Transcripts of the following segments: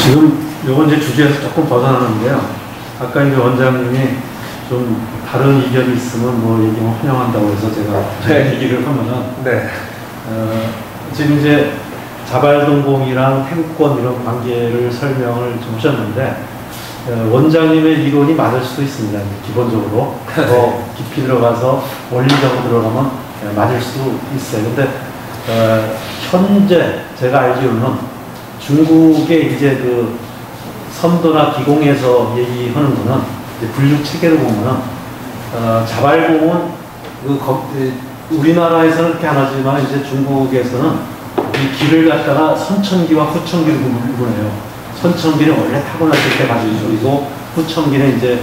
지금 요건 이제 주제에서 조금 벗어나는데요. 아까 이제 원장님이 좀 다른 의견이 있으면 뭐 얘기하면 환영한다고 해서 제가 얘기를 하면은 지금 이제 자발동공이랑 태국권 이런 관계를 설명을 좀 하셨는데 원장님의 이론이 맞을 수도 있습니다. 기본적으로 더 깊이 들어가서 원리적으로 들어가면 맞을 수도 있어요. 근데 현재 제가 알기로는 중국의 이제 그 선도나 기공에서 얘기하는 거는 이제 분류 체계로 보면은 자발공은 우리나라에서는 그렇게 안 하지만 이제 중국에서는 이 기를 갖다가 선천기와 후천기로 구분해요. 선천기는 원래 타고났을 때 가지고 있고 후천기는 이제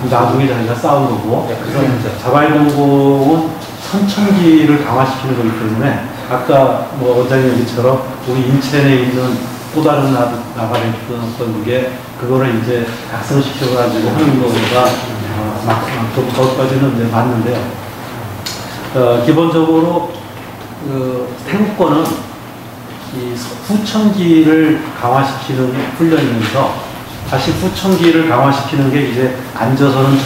나중에 자기가 쌓은 거고. 그래서 자발공은 선천기를 강화시키는 거기 때문에 아까 뭐 원장님 얘기처럼 우리 인체 내에 있는 또 다른 나발의 어떤 게 그거를 이제 각성시켜가지고 하는 거가 좀 거기까지는 이제 맞는데요. 기본적으로 태국권은 이 후천기를 강화시키는 훈련이면서 다시 후천기를 강화시키는 게 이제 앉아서는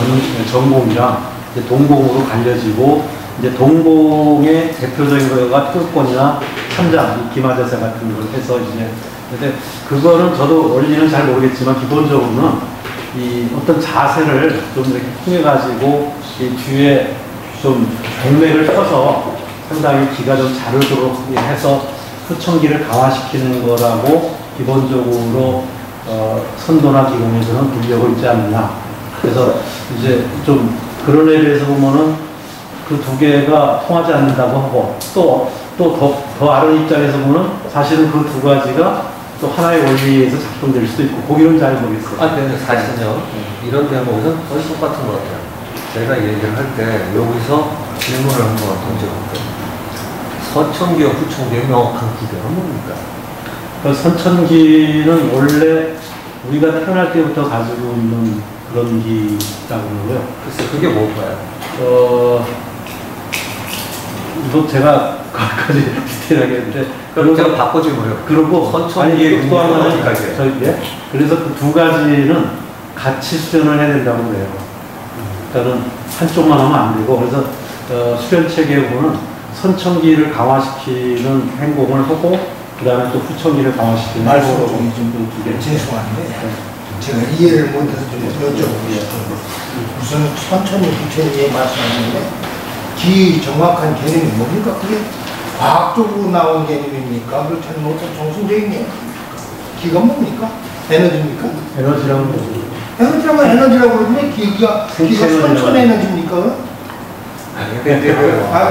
전공이랑 이제 동공으로 갈려지고 이제 동공의 대표적인 거가 태국권이나 참장, 기마자세 같은 걸 해서 이제 근데 그거는 저도 원리는 잘 모르겠지만 기본적으로는 이 어떤 자세를 좀 이렇게 통해가지고 이 뒤에 좀 동맥을 펴서 상당히 기가 좀 자르도록 해서 후천기를 강화시키는 거라고 기본적으로 선도나 기공에서는 분류하고 있지 않느냐. 그래서 이제 좀 그런 애에 대해서 보면은 그 두 개가 통하지 않는다고 하고 또 더 아는 입장에서 보면 사실은 그 두 가지가 또 하나의 원리에서 작동될 수도 있고 거기는 잘 모르겠어요. 근데 사실은요 이런 대목에서 거의 똑같은 것 같아요. 제가 얘기를 할 때 여기서 질문을 한번 던져볼게요. 선천기와 후천기의 명확한 구별은 뭡니까? 선천기는 원래 우리가 태어날 때부터 가지고 있는 그런 기라고 그러고요. 글쎄 그게 뭘까요? 이거 제가 거기까지 디테일하게 했는데 그럼 제가 바꿔주고요. 그리고 선천기의 또 하나는 어디까지예요? 그래서 그 두 가지는 같이 수련을 해야 된다고 그래요. 그러니까는 한쪽만 하면 안 되고 그래서 수련 체계에 보면 선천기를 강화시키는 행동을 하고 그 다음에 또 후천기를 강화시키는 말씀을 좀 죄송한데 제가 이해를 못해서 좀 여쭤보고 싶은데 우선 선천히 후천히 말씀하셨는데 기 정확한 개념이 뭡니까? 그게 과학적으로 나온 개념입니까? 그렇지 않으면 어떤 정신적인 개념입니까? 기가 뭡니까? 에너지입니까? 에너지라고 에너지라면 에너지라고 그러는데 기가 선천 에너지입니까?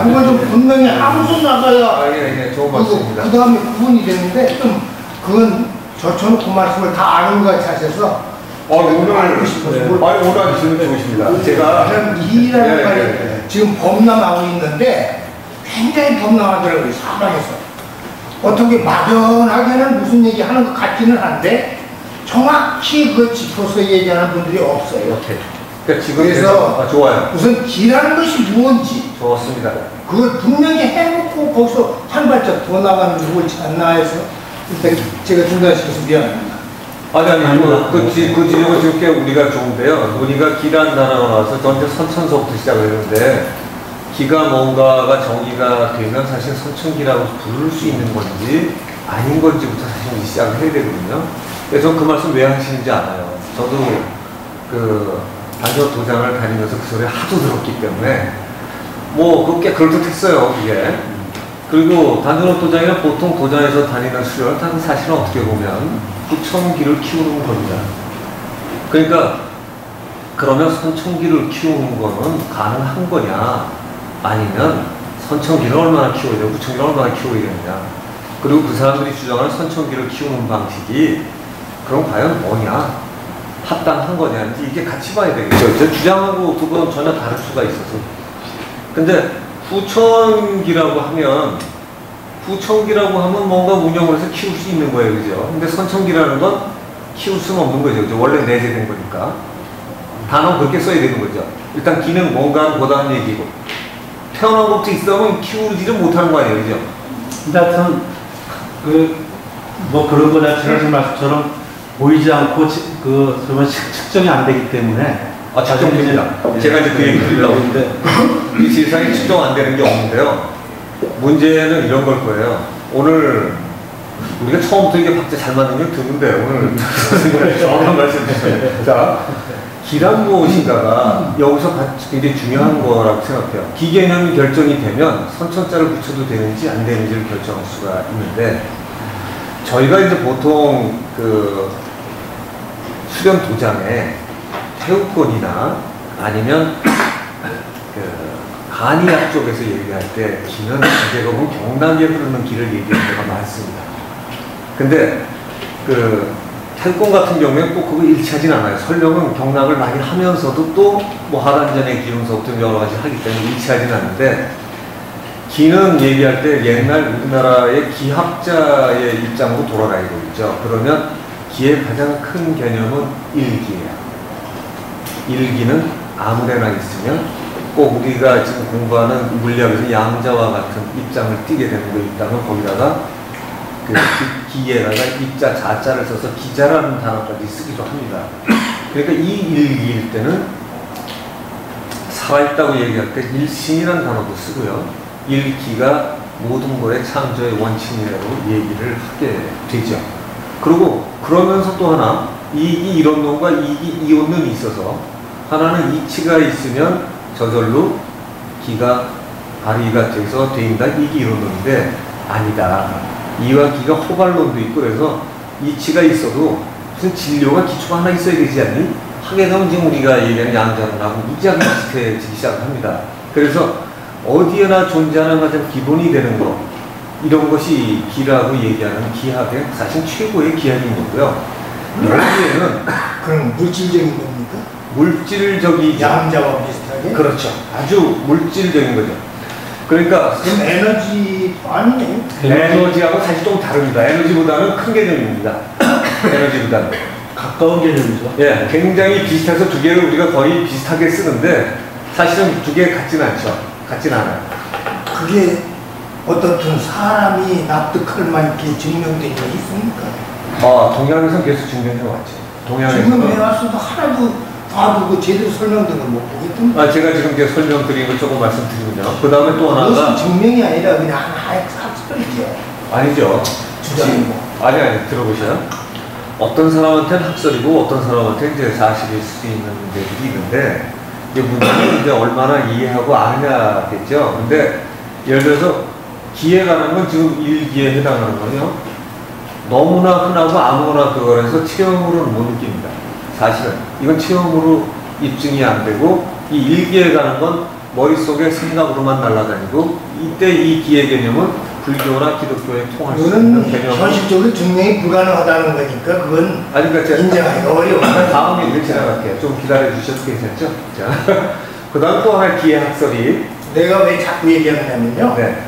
그거 좀 분명히 아무도 나가야 좋은 말씀입니다. 그 다음에 구분이 되는데 좀 그건 저쳐놓고 말씀을 다 아는 것 같이 하셔서 오늘 알고 싶어서 오늘 아주 질문 좋으십니다. 제가 이라는 말이 지금 범람하고 있는데 굉장히 범람하더라고요. 사방에서 어떻게 막연하게는 무슨 얘기 하는 것 같기는 한데 정확히 그걸 짚어서 얘기하는 분들이 없어요. 그러니까 지금 그래서 좋아요. 우선 기라는 것이 무엇인지 좋습니다. 그걸 분명히 해놓고 거기서 한 발짝 더 나가는 게 옳지 않나 해서 일단 제가 중단시켜서 미안합니다. 그 지적을 지금 꽤 우리가 좋은데요. 우리가 기라는 단어가 나와서 전체 선천서부터 시작을 했는데 기가 뭔가가 정의가 되면 사실 선천기라고 부를 수 있는 건지 아닌 건지부터 사실 시작을 해야 되거든요. 그래서 저는 그 말씀 왜 하시는지 알아요. 저도 그 단전 도장을 다니면서 그 소리 하도 들었기 때문에 그거 꽤 그럴듯했어요. 이게. 그리고 단전 도장이는 보통 도장에서 다니는 수련 사실은 어떻게 보면 후천기를 키우는 겁니다. 그러니까 그러면 선천기를 키우는 거는 가능한 거냐 아니면 선천기를 얼마나 키워야 되고 후천기를 얼마나 키워야 되느냐 그리고 그 사람들이 주장하는 선천기를 키우는 방식이 그럼 과연 뭐냐 합당한 거냐 이게 같이 봐야 되겠죠. 제 주장하고 두 분 전혀 다를 수가 있어서 근데 후천기라고 하면 뭔가 운영을 해서 키울 수 있는 거예요. 그죠? 근데 선천기라는 건 키울 수는 없는 거죠. 그죠? 원래 내재된 거니까. 단어 그렇게 써야 되는 거죠. 일단 기는 뭔가는 보다는 얘기고. 태어난 것부터 있으면 키우지를 못하는 거 아니에요. 그죠? 근데 하여튼, 뭐 그런 거 자체는 지금 말씀처럼 보이지 않고 그러면 측정이 안 되기 때문에 측정됩니다. 제가 이제 그 얘기 드리려고 했는데 이 세상에 측정 안 되는 게 없는데요. 문제는 이런 걸 거예요. 오늘 우리가 처음부터 이게 박자 잘 맞는 걸 듣는데 오늘 정확한 말씀 주세요. 자, 기란 무엇인가가 여기서 굉장히 중요한 거라고 생각해요. 기개념이 결정이 되면 선천자를 붙여도 되는지 안 되는지를 결정할 수가 있는데 저희가 이제 보통 그 수련 도장에 태우권이나 아니면 그 간이학 쪽에서 얘기할 때 기는 대부분 경락에 흐르는 길을 얘기하는 경우가 많습니다. 근데 그 태권 같은 경우에는 꼭 그거 일치하진 않아요. 설명은 경락을 많이 하면서도 또 뭐 하단전의 기운서부터 여러 가지 하기 때문에 일치하진 않는데 기는 얘기할 때 옛날 우리나라의 기학자의 입장으로 돌아가고 있죠. 그러면 기의 가장 큰 개념은 일기예요. 일기는 아무데나 있으면 꼭 우리가 지금 공부하는 물리학에서 양자와 같은 입장을 띠게 되는 거 있다면 거기다가 그 기에다가 입자, 자자를 써서 기자라는 단어까지 쓰기도 합니다. 그러니까 이 일기일 때는 살아있다고 얘기할 때 일신이라는 단어도 쓰고요. 일기가 모든 거의 창조의 원칙이라고 얘기를 하게 되죠. 그리고 그러면서 또 하나 이익이 이론론과 이익이 이론론이 있어서 하나는 이치가 있으면 저절로 기가 발의가 돼서 된다 이익이 이론론인데 아니다. 이와 기가 호발론도 있고 그래서 이치가 있어도 무슨 진료가 기초가 하나 있어야 되지 않니? 하게 되면 지금 우리가 얘기하는 양자론하고 무지하게 비슷해지기 시작합니다. 그래서 어디에나 존재하는 가장 기본이 되는 것 이런 것이 기라고 얘기하는 기학의 사실 최고의 기학인 거고요. 여기에는 그럼 물질적인 겁니까? 물질적이죠. 양자와 비슷하게? 그렇죠. 아주 물질적인 거죠. 그러니까 그럼 에너지 아니네요. 에너지하고 사실 좀 다릅니다. 에너지보다는 큰 개념입니다. 에너지보다는. 가까운 개념이죠. 예, 굉장히 비슷해서 두 개를 우리가 거의 비슷하게 쓰는데 사실은 두 개 같진 않죠. 같진 않아요. 그게 어떻든 사람이 납득할 만큼 증명된 게 있습니까? 동양에서는 계속 증명해 왔죠. 동양에서. 증명해 왔어도 하나도 봐도 그 제대로 설명된 걸 못 보겠던데. 제가 지금 이제 설명드린 걸 조금 말씀드리면요. 그 다음에 또 하나가. 무슨 증명이 아니라 그냥 하나의 학설이죠. 아니죠. 주장이고. 아니, 들어보세요. 어떤 사람한테는 학설이고 어떤 사람한테는 이제 사실일 수 있는 데들이 있는데 이제 문제는 이제 얼마나 이해하고 아느냐겠죠. 근데 예를 들어서 기에 관한 건 지금 일기에 해당하는 거요. 너무나 흔하고 아무나 그걸 해서 체험으로는 못 느낍니다. 사실은 이건 체험으로 입증이 안 되고 이 일기에 관한 건 머릿속에 생각으로만 날아다니고 이때 이 기의 개념은 불교나 기독교에 통할 수 있는 개념은 현실적으로 증명이 불가능하다는 거니까 그건 그러니까 인정하기가 어려워요. 다음 얘기를 지나갈게요. 좀 기다려 주셔도 괜찮죠? 자, 그 다음 또 하나의 기의 학설이 내가 왜 자꾸 얘기하느냐면요. 네.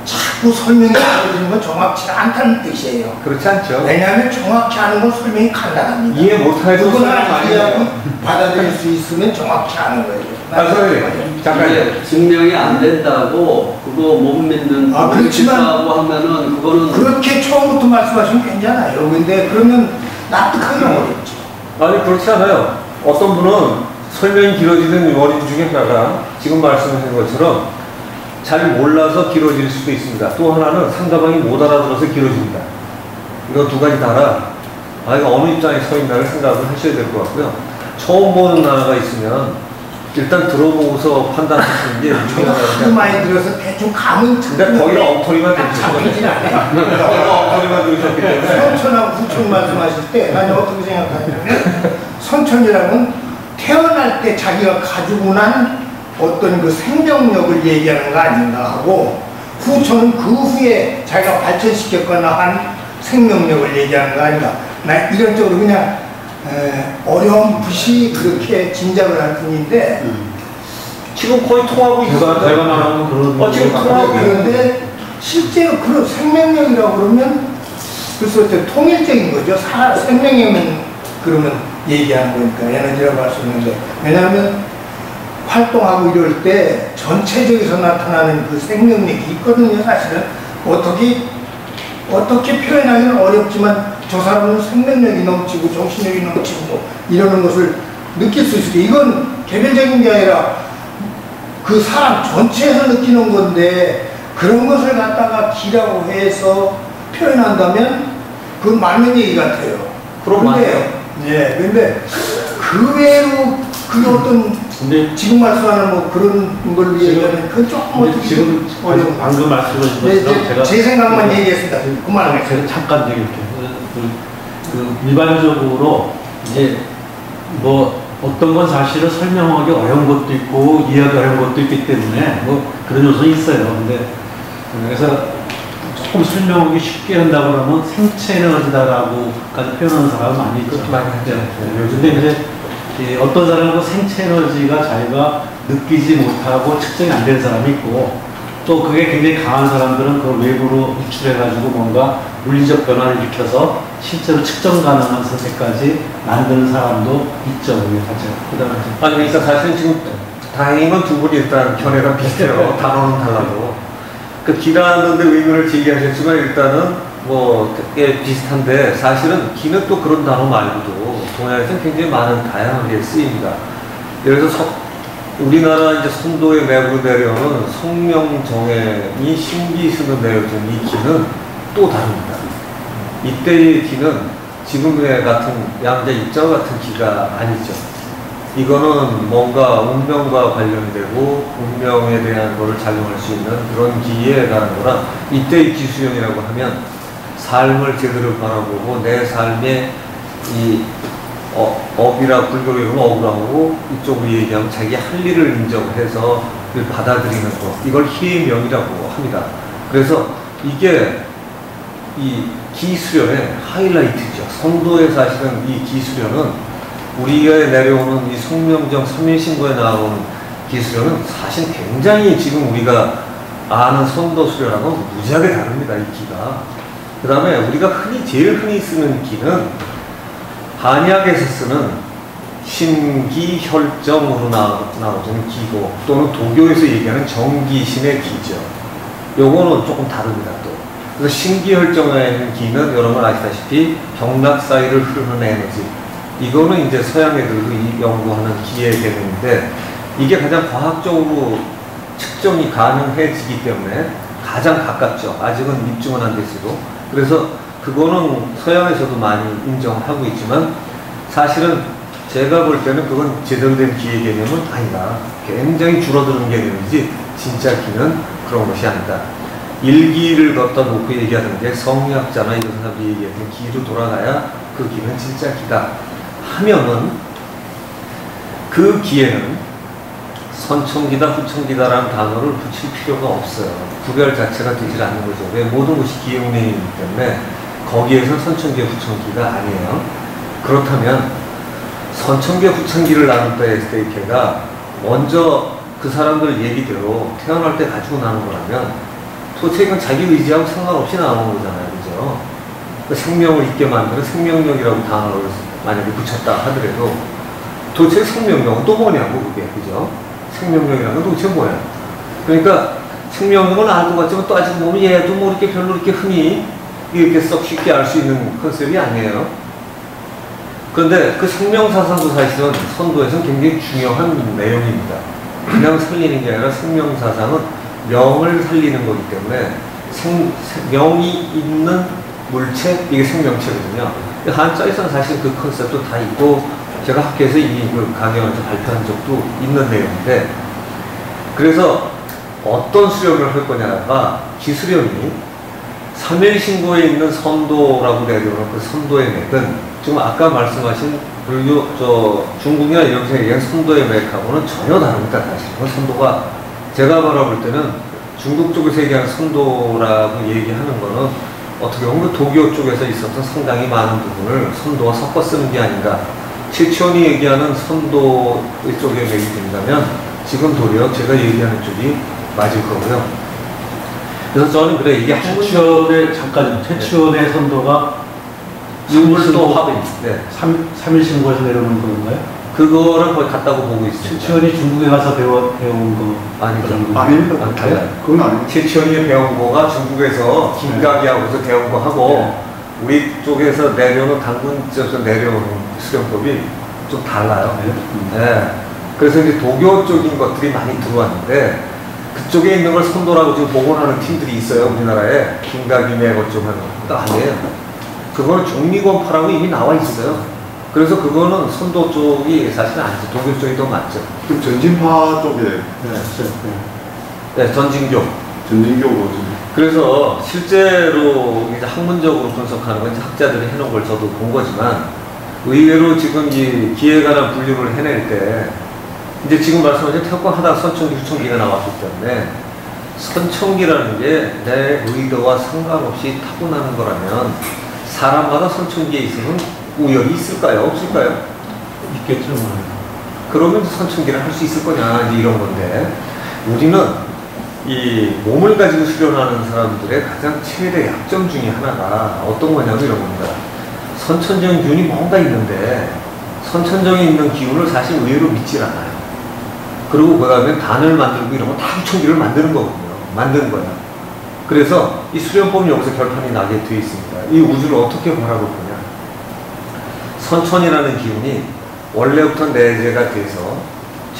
자꾸 설명이 되어지는 건 정확치 않다는 뜻이에요. 그렇지 않죠? 왜냐하면 정확히 하는 건 설명이 간단합니다. 이해 못해서 누구나 이해하고 받아들일 수 있으면 정확히 하는 거예요. 선생님, 잠깐. 이게 증명이 안 된다고 그거 못 믿는 그렇지만 하고 하면은 그거는 그렇게 처음부터 말씀하시면 괜찮아요. 근데 그러면 납득하기가 어렵죠. 아니 그렇지 않아요. 어떤 분은 설명이 길어지는 원인 중에 하나가 지금 말씀하신 것처럼 잘 몰라서 길어질 수도 있습니다. 또 하나는 상대방이 못 알아들어서 길어집니다. 이거 두 가지 다라 이거 어느 입장에 서 있나를 생각을 하셔야 될 것 같고요. 처음 보는 단어가 있으면 일단 들어보고서 판단하시는 게 저도 하도 많이 들어서 대충 감은 근데 거기가 엉터리만 잡히진 들으셨거든요. 않아요. 거기가 엉터리만 들으셨기 때문에 선천하고 후천 말씀하실 때 나는 어떻게 생각하냐면 선천이라는 태어날 때 자기가 가지고 난 어떤 그 생명력을 얘기하는 거 아닌가 하고 후천은 그 후에 자기가 발전시켰거나 한 생명력을 얘기하는 거 아닌가. 나 이런 쪽으로 그냥 어렴풋이 그렇게 짐작을 할 뿐인데 지금 거의 통하고 있어요. 제가 말하는 그런 지금 통하고 있는데 실제로 그런 생명력이라고 그러면 글쎄 통일적인 거죠. 생명력은 그러면 얘기하는 거니까 에너지라고 할 수 있는데 왜냐하면 활동하고 이럴 때 전체적에서 나타나는 그 생명력이 있거든요. 사실은 어떻게 표현하기는 어렵지만 저 사람은 생명력이 넘치고 정신력이 넘치고 뭐 이러는 것을 느낄 수 있을 게 이건 개별적인 게 아니라 그 사람 전체에서 느끼는 건데 그런 것을 갖다가 기라고 해서 표현한다면 그건 맞는 얘기 같아요. 그런데 예, 근데 그 외로 그게 어떤 근데 지금 말씀하는 뭐 그런 걸 얘기하면 그건 조금 근데 어떻게 지금 어려운 방금 말씀하신 네, 것처럼 제가 제 생각만 얘기했습니다. 그만하겠습니다. 제가 잠깐 얘기할게요. 일반적으로 이제 뭐 어떤 건 사실은 설명하기 어려운 것도 있고 이해하기 어려운 것도 있기 때문에 뭐 그런 요소는 있어요. 근데 그래서 조금 설명하기 쉽게 한다고 하면 생체 에너지다라고까지 표현하는 사람은 많이 있죠. 많이 하죠. 근데 이제 어떤 사람은 생체 에너지가 자기가 느끼지 못하고 측정이 안 되는 사람이 있고 또 그게 굉장히 강한 사람들은 그걸 외부로 유출해가지고 뭔가 물리적 변화를 일으켜서 실제로 측정 가능한 상태까지 만드는 사람도 있죠. 그게 자체가. 그다음에 아니 그러니까 사실은 지금 다행인 건 두 분이 일단 견해가 비슷해요. 단어는 달라도 그 기라는 데 의문을 제기하셨지만 일단은 뭐 꽤 비슷한데 사실은 기는 또 그런 단어 말고도 동양에서는 굉장히 많은 다양하게 쓰입니다. 예를 들어서 우리나라 이제 선도의 맥으로 내려오는 성명정액이 신기수로 내려오는 이 기는 또 다릅니다. 이때의 기는 지금의 같은 양자 입자와 같은 기가 아니죠. 이거는 뭔가 운명과 관련되고 운명에 대한 거를 작용할 수 있는 그런 기에 관한 거라 이때의 기수령이라고 하면 삶을 제대로 바라보고 내 삶의 이 업이라 불교로 이러면 억울하고 이쪽으로 얘기하면 자기 할 일을 인정해서 그걸 받아들이는 것 이걸 희명이라고 합니다. 그래서 이게 이 기수련의 하이라이트죠. 선도의 사실은 이 기수련은 우리가 내려오는 이 성명정 3일신고에 나오는 기수련은 사실 굉장히 지금 우리가 아는 선도 수련하고는 무지하게 다릅니다. 이 기가. 그 다음에 우리가 제일 흔히 쓰는 기는 한약에서 쓰는 신기혈정으로 나오는 기고 또는 도교에서 얘기하는 정기신의 기죠. 요거는 조금 다릅니다. 또. 그래서 신기혈정에 있는 기는 여러분 아시다시피 경락 사이를 흐르는 에너지 이거는 이제 서양 애들도 연구하는 기의 개념인데 이게 가장 과학적으로 측정이 가능해지기 때문에 가장 가깝죠. 아직은 입증은 안 됐어도. 그래서 그거는 서양에서도 많이 인정하고 있지만 사실은 제가 볼 때는 그건 제대로 된 기의 개념은 아니다. 굉장히 줄어드는 개념이지 진짜 기는 그런 것이 아니다. 일기를 갖다 놓고 얘기하는 게 성리학자나 이런 사람들이 얘기하는 기로 돌아가야 그 기는 진짜 기다 하면은 그 기에는 선천기다 후천기다라는 단어를 붙일 필요가 없어요. 구별 자체가 되질 않는 거죠. 왜 모든 것이 기의 운행이기 때문에 거기에서 선천기 후천기가 아니에요. 그렇다면 선천기 후천기를 나눈다 했을 때 걔가 먼저 그 사람들 얘기대로 태어날 때 가지고 나는 거라면 도대체 이건 자기 의지하고 상관없이 나오는 거잖아요. 그죠? 그 생명을 있게 만드는 생명력이라고 단어를 만약에 붙였다 하더라도 도대체 생명력은 또 뭐냐고 그게. 그죠? 생명력이라는 건 도대체 뭐야? 그러니까 생명력은 알 것 같지만 또 아직 보면 얘도 뭐 이렇게 별로 이렇게 흔히 이렇게 썩 쉽게 알 수 있는 컨셉이 아니에요. 그런데 그 생명사상도 사실은 선도에서는 굉장히 중요한 내용입니다. 그냥 살리는 게 아니라 생명사상은 명을 살리는 거기 때문에 명이 있는 물체, 이게 생명체거든요. 한자에서는 사실 그 컨셉도 다 있고 제가 학교에서 이미 그 강연에서 발표한 적도 있는 내용인데 그래서 어떤 수련을 할 거냐가 기수련이 3일신고에 있는 선도라고 내려오는 그 선도의 맥은 지금 아까 말씀하신 불교, 중국이나 이런 데서 얘기한 선도의 맥하고는 전혀 다릅니다. 사실 그 선도가 제가 바라볼 때는 중국 쪽에서 얘기하는 선도라고 얘기하는 거는 어떻게 보면 그 도교 쪽에서 있었던 상당히 많은 부분을 선도와 섞어 쓰는 게 아닌가. 최치원이 얘기하는 선도 쪽의 맥이 된다면 지금 도리어 제가 얘기하는 쪽이 맞을 거고요. 그래서 저는 그래 이게 최치원의 잠깐 최치원의 네. 선도가 인물도 화분. 네. 3일신고에서 내려오는 건가요? 그거를 거의 같다고 보고 있습니다. 최치원이 중국에 가서 배운 거 아니죠. 아닙니다. 달라요. 그건 아니에요. 최치원이 배운 거가 중국에서 김가기하고서 배운 거 하고 우리 쪽에서 내려오는 당군 쪽에서 내려오는 수련법이 좀 달라요. 네. 그래서 이제 도교 쪽인 것들이 많이 들어왔는데 그쪽에 있는 걸 선도라고 지금 복원하는 팀들이 있어요. 우리나라에 김가김의 것좀 하는 거 아니에요. 그거는 종리권파라고 이미 나와 있어요. 그래서 그거는 선도 쪽이 사실은 아니죠. 도교 쪽이 더 맞죠. 그럼 전진파 쪽에 네, 전진교. 전진교고 좀 그래서 실제로 이제 학문적으로 분석하는 건 이제 학자들이 해놓은 걸 저도 본 거지만 의외로 지금 이 기에 관한 분류를 해낼 때 이제 지금 말씀하신 태권 하다가 선천기, 후천기가 나왔기 때문에 선천기라는 게 내 의도와 상관없이 타고나는 거라면 사람마다 선천기에 있으면 우열이 있을까요? 없을까요? 있겠죠. 그러면 선천기를 할 수 있을 거냐 이제 이런 건데 우리는 이 몸을 가지고 수련하는 사람들의 가장 최대 약점 중에 하나가 어떤 거냐면 이런 겁니다. 선천적인 기운이 뭔가 있는데 선천적인 있는 기운을 사실 의외로 믿질 않아요. 그리고 그 다음에 단을 만들고 이런 거 다 후천기를 만드는 거거든요. 만드는 거야. 그래서 이 수련법이 여기서 결판이 나게 되어 있습니다. 이 우주를 어떻게 바라볼 거냐. 선천이라는 기운이 원래부터 내재가 돼서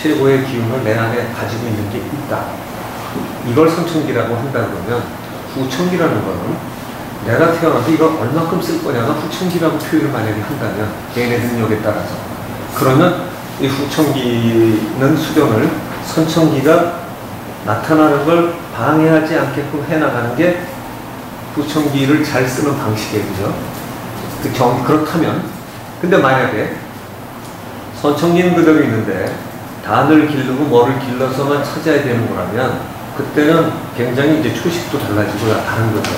최고의 기운을 내 안에 가지고 있는 게 있다. 이걸 선천기라고 한다 그러면 후천기라는 거는 내가 태어나서 이걸 얼마큼 쓸 거냐가 후천기라고 표현을 만약에 한다면 개인의 능력에 따라서 그러면 이 후천기는 수련을 선천기가 나타나는 걸 방해하지 않게끔 해나가는 게 후천기를 잘 쓰는 방식이에요. 그죠? 그렇다면 근데 만약에 선천기는 그대로 있는데 단을 기르고 뭐를 길러서만 찾아야 되는 거라면 그때는 굉장히 이제 초식도 달라지고 다른 거죠.